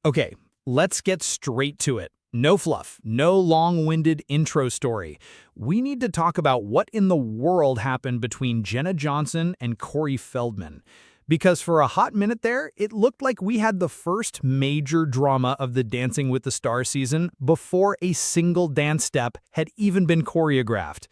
Okay, let's get straight to it. No fluff, no long-winded intro story. We need to talk about what in the world happened between Jenna Johnson and Corey Feldman. Because for a hot minute there, it looked like we had the first major drama of the Dancing with the Stars season before a single dance step had even been choreographed.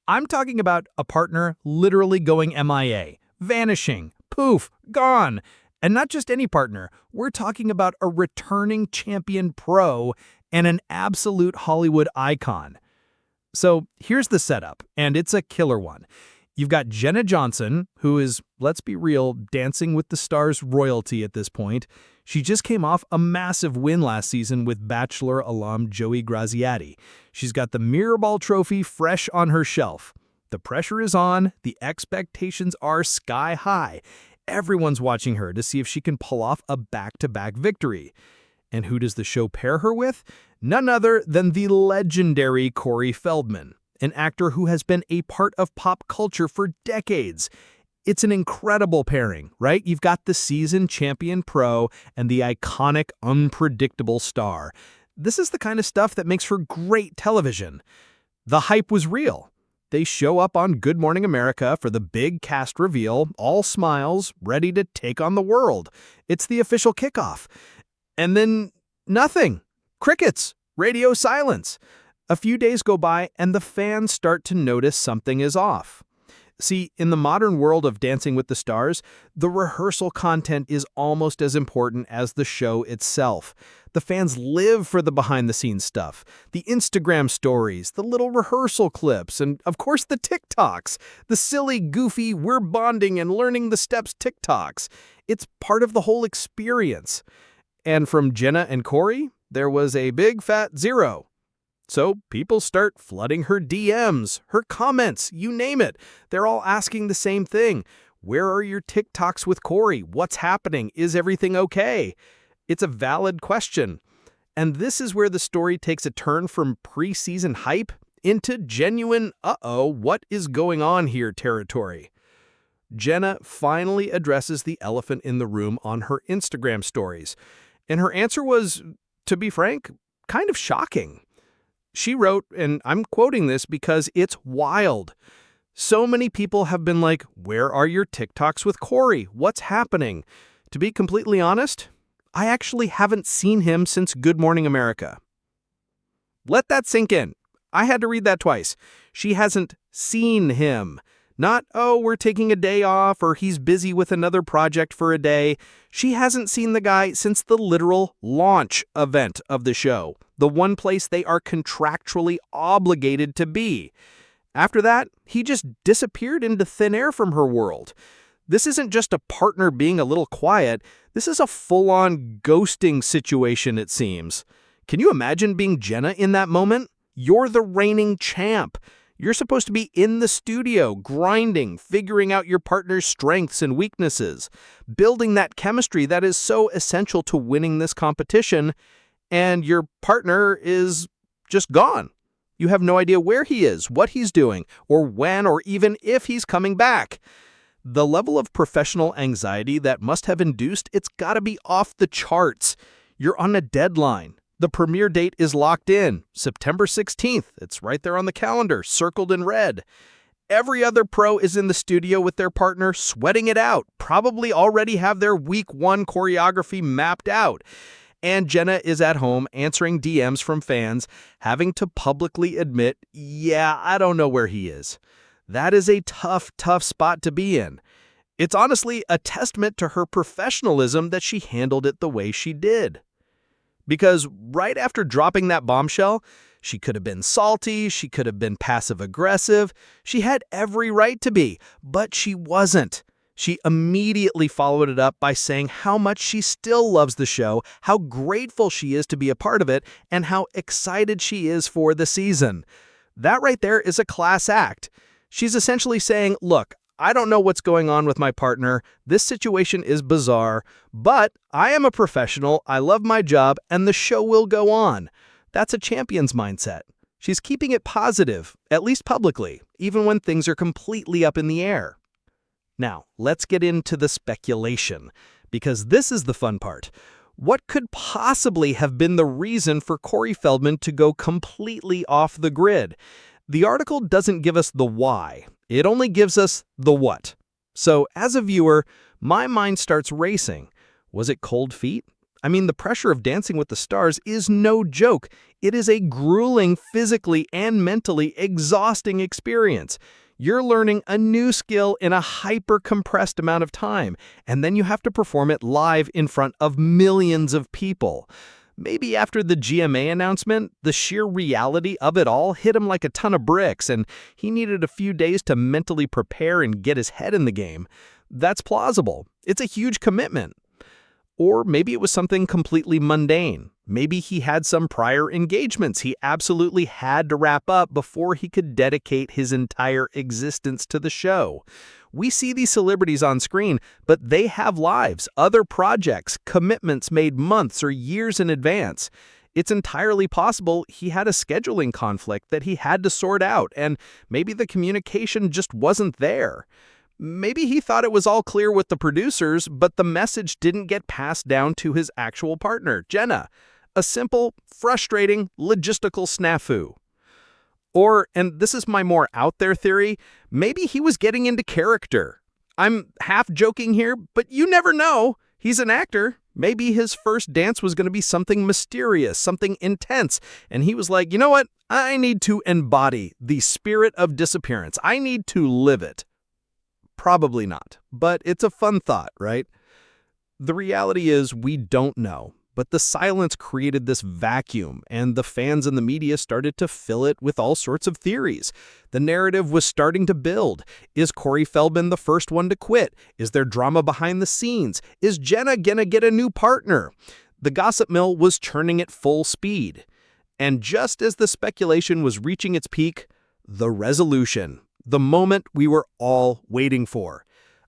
I'm talking about a partner literally going MIA, vanishing, poof, gone. And not just any partner, we're talking about a returning champion pro and an absolute Hollywood icon. So here's the setup, and it's a killer one. You've got Jenna Johnson, who is, let's be real, Dancing with the Stars royalty at this point. She just came off a massive win last season with Bachelor alum Joey Graziati. She's got the Mirrorball trophy fresh on her shelf. The pressure is on, the expectations are sky high. Everyone's watching her to see if she can pull off a back-to-back victory. And who does the show pair her with? None other than the legendary Corey Feldman, an actor who has been a part of pop culture for decades. It's an incredible pairing, right? You've got the seasoned champion pro and the iconic, unpredictable star. This is the kind of stuff that makes for great television. The hype was real. They show up on Good Morning America for the big cast reveal, all smiles, ready to take on the world. It's the official kickoff. And then nothing. Crickets. Radio silence. A few days go by and the fans start to notice something is off. See, in the modern world of Dancing with the Stars, the rehearsal content is almost as important as the show itself. The fans live for the behind-the-scenes stuff, the Instagram stories, the little rehearsal clips, and of course the TikToks, the silly, goofy, we're bonding and learning the steps TikToks. It's part of the whole experience. And from Jenna and Corey, there was a big fat zero. So people start flooding her DMs, her comments, you name it. They're all asking the same thing. Where are your TikToks with Corey? What's happening? Is everything okay? It's a valid question. And this is where the story takes a turn from preseason hype into genuine, what is going on here territory. Jenna finally addresses the elephant in the room on her Instagram stories. And her answer was, to be frank, kind of shocking. She wrote, and I'm quoting this because it's wild. So many people have been like, where are your TikToks with Corey? What's happening? To be completely honest, I actually haven't seen him since Good Morning America. Let that sink in. I had to read that twice. She hasn't seen him. Not, we're taking a day off or he's busy with another project for a day. She hasn't seen the guy since the literal launch event of the show, the one place they are contractually obligated to be. After that, he just disappeared into thin air from her world. This isn't just a partner being a little quiet. This is a full-on ghosting situation, it seems. Can you imagine being Jenna in that moment? You're the reigning champ. You're supposed to be in the studio, grinding, figuring out your partner's strengths and weaknesses, building that chemistry that is so essential to winning this competition, and your partner is just gone. You have no idea where he is, what he's doing, or when or even if he's coming back. The level of professional anxiety that must have induced, it's gotta be off the charts. You're on a deadline. The premiere date is locked in, September 16th. It's right there on the calendar, circled in red. Every other pro is in the studio with their partner, sweating it out, probably already have their week one choreography mapped out. And Jenna is at home answering DMs from fans, having to publicly admit, yeah, I don't know where he is. That is a tough spot to be in. It's honestly a testament to her professionalism that she handled it the way she did. Because right after dropping that bombshell, she could have been salty, she could have been passive-aggressive, she had every right to be, but she wasn't. She immediately followed it up by saying how much she still loves the show, how grateful she is to be a part of it, and how excited she is for the season. That right there is a class act. She's essentially saying, look, I don't know what's going on with my partner. This situation is bizarre, but I am a professional, I love my job, and the show will go on. That's a champion's mindset. She's keeping it positive, at least publicly, even when things are completely up in the air. Now, let's get into the speculation, because this is the fun part. What could possibly have been the reason for Corey Feldman to go completely off the grid? The article doesn't give us the why. It only gives us the what. So, as a viewer, my mind starts racing. Was it cold feet? I mean, the pressure of Dancing with the Stars is no joke. It is a grueling, physically and mentally exhausting experience. You're learning a new skill in a hyper-compressed amount of time, and then you have to perform it live in front of millions of people. Maybe after the GMA announcement, the sheer reality of it all hit him like a ton of bricks, and he needed a few days to mentally prepare and get his head in the game. That's plausible. It's a huge commitment. Or maybe it was something completely mundane. Maybe he had some prior engagements he absolutely had to wrap up before he could dedicate his entire existence to the show. We see these celebrities on screen, but they have lives, other projects, commitments made months or years in advance. It's entirely possible he had a scheduling conflict that he had to sort out, and maybe the communication just wasn't there. Maybe he thought it was all clear with the producers, but the message didn't get passed down to his actual partner, Jenna. A simple, frustrating, logistical snafu. Or, and this is my more out there theory, maybe he was getting into character. I'm half joking here, but you never know. He's an actor. Maybe his first dance was going to be something mysterious, something intense, and he was like, you know what? I need to embody the spirit of Disappearance. I need to live it. Probably not, but it's a fun thought, right? The reality is we don't know, but the silence created this vacuum, and the fans and the media started to fill it with all sorts of theories. The narrative was starting to build. Is Corey Feldman the first one to quit? Is there drama behind the scenes? Is Jenna gonna get a new partner? The gossip mill was churning at full speed. And just as the speculation was reaching its peak, the resolution. The moment we were all waiting for.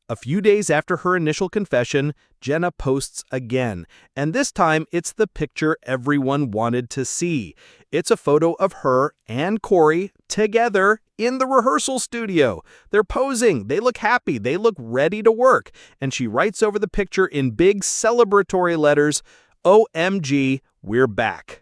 A few days after her initial confession, Jenna posts again, and this time it's the picture everyone wanted to see. It's a photo of her and Corey together in the rehearsal studio. They're posing, they look happy, they look ready to work, and she writes over the picture in big celebratory letters, "OMG, we're back."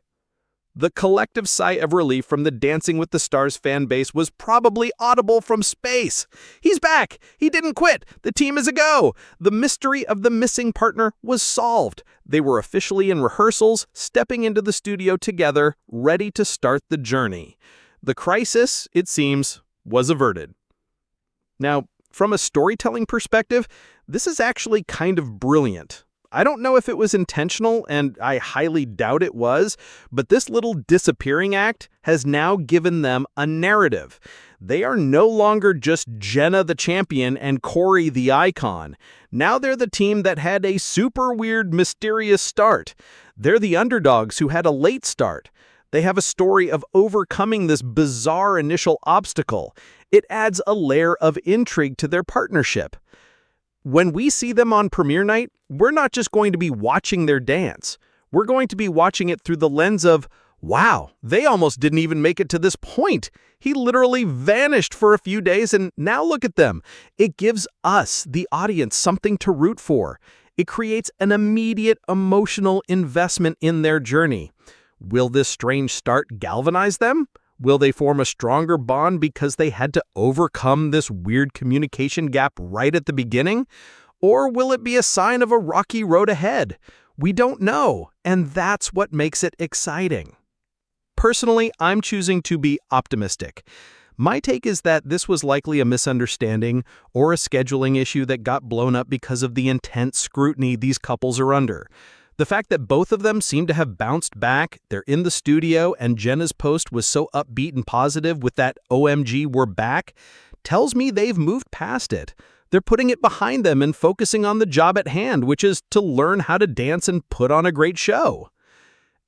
The collective sigh of relief from the Dancing with the Stars fan base was probably audible from space. He's back! He didn't quit! The team is a go! The mystery of the missing partner was solved. They were officially in rehearsals, stepping into the studio together, ready to start the journey. The crisis, it seems, was averted. Now, from a storytelling perspective, this is actually kind of brilliant. I don't know if it was intentional, and I highly doubt it was, but this little disappearing act has now given them a narrative. They are no longer just Jenna the champion and Corey the icon. Now they're the team that had a super weird, mysterious start. They're the underdogs who had a late start. They have a story of overcoming this bizarre initial obstacle. It adds a layer of intrigue to their partnership. When we see them on premiere night, we're not just going to be watching their dance. We're going to be watching it through the lens of, wow, they almost didn't even make it to this point. He literally vanished for a few days, and now look at them. It gives us, the audience, something to root for. It creates an immediate emotional investment in their journey. Will this strange start galvanize them? Will they form a stronger bond because they had to overcome this weird communication gap right at the beginning? Or will it be a sign of a rocky road ahead? We don't know, and that's what makes it exciting. Personally, I'm choosing to be optimistic. My take is that this was likely a misunderstanding or a scheduling issue that got blown up because of the intense scrutiny these couples are under. The fact that both of them seem to have bounced back, they're in the studio, and Jenna's post was so upbeat and positive with that "OMG, we're back," tells me they've moved past it. They're putting it behind them and focusing on the job at hand, which is to learn how to dance and put on a great show.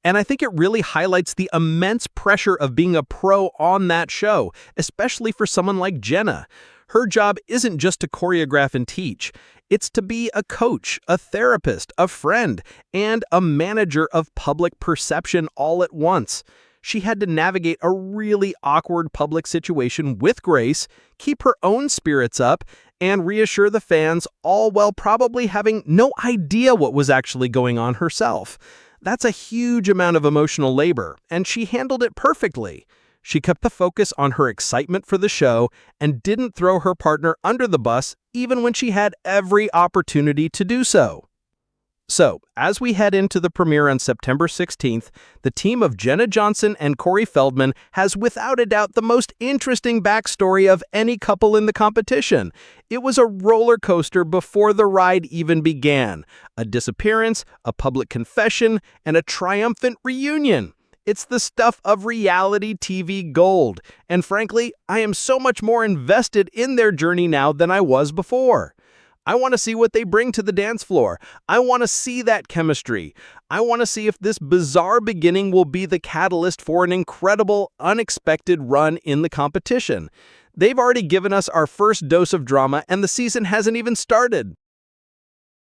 And I think it really highlights the immense pressure of being a pro on that show, especially for someone like Jenna. Her job isn't just to choreograph and teach. It's to be a coach, a therapist, a friend, and a manager of public perception all at once. She had to navigate a really awkward public situation with grace, keep her own spirits up, and reassure the fans, all while probably having no idea what was actually going on herself. That's a huge amount of emotional labor, and she handled it perfectly. She kept the focus on her excitement for the show and didn't throw her partner under the bus even when she had every opportunity to do so. So, as we head into the premiere on September 16th, the team of Jenna Johnson and Corey Feldman has without a doubt the most interesting backstory of any couple in the competition. It was a roller coaster before the ride even began. A disappearance, a public confession, and a triumphant reunion. It's the stuff of reality TV gold. And frankly, I am so much more invested in their journey now than I was before. I want to see what they bring to the dance floor. I want to see that chemistry. I want to see if this bizarre beginning will be the catalyst for an incredible, unexpected run in the competition. They've already given us our first dose of drama, and the season hasn't even started.